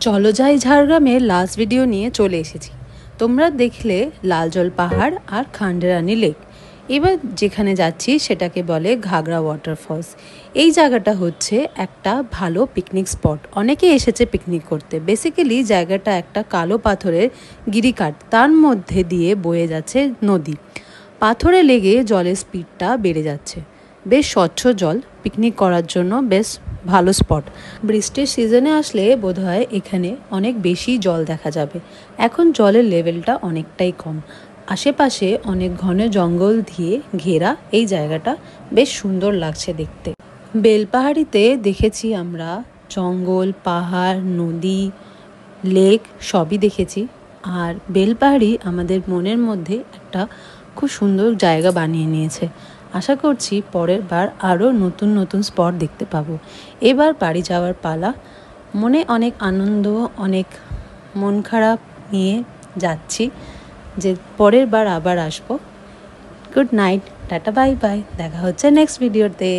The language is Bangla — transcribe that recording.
চলো যাই ঝাড়গ্রামের লাস্ট ভিডিও নিয়ে চলে এসেছি। তোমরা দেখলে লালজল পাহাড় আর খান্ডেরানি লেক। এবার যেখানে যাচ্ছি সেটাকে বলে ঘাগরা ওয়াটারফলস। এই জায়গাটা হচ্ছে একটা ভালো পিকনিক স্পট। অনেকে এসেছে পিকনিক করতে। বেসিক্যালি জায়গাটা একটা কালো পাথরের গিরিকাট, তার মধ্যে দিয়ে বয়ে যাচ্ছে নদী। পাথরে লেগে জলের স্পিডটা বেড়ে যাচ্ছে। বেশ স্বচ্ছ জল, পিকনিক করার জন্য বেশ ভালো স্পট। বৃষ্টির সিজনে আসলে বোধহয় এখানে অনেক বেশি জল দেখা যাবে। এখন জলের লেভেলটা অনেকটাই কম। আশেপাশে অনেক ঘন জঙ্গল দিয়ে ঘেরা এই জায়গাটা বেশ সুন্দর লাগছে দেখতে। বেলপাহাড়িতে দেখেছি আমরা জঙ্গল, পাহাড়, নদী, লেক সবই দেখেছি। আর বেলপাহাড়ি আমাদের মনের মধ্যে একটা খুব সুন্দর জায়গা বানিয়ে নিয়েছে। আশা করছি পরের বার আরও নতুন নতুন স্পট দেখতে পাবো। এবার বাড়ি যাওয়ার পালা। মনে অনেক আনন্দ, অনেক মন খারাপ নিয়ে যাচ্ছি যে পরের বার আবার আসবো। Good night, tata, bye bye. দেখা হচ্ছে নেক্সট ভিডিওতে।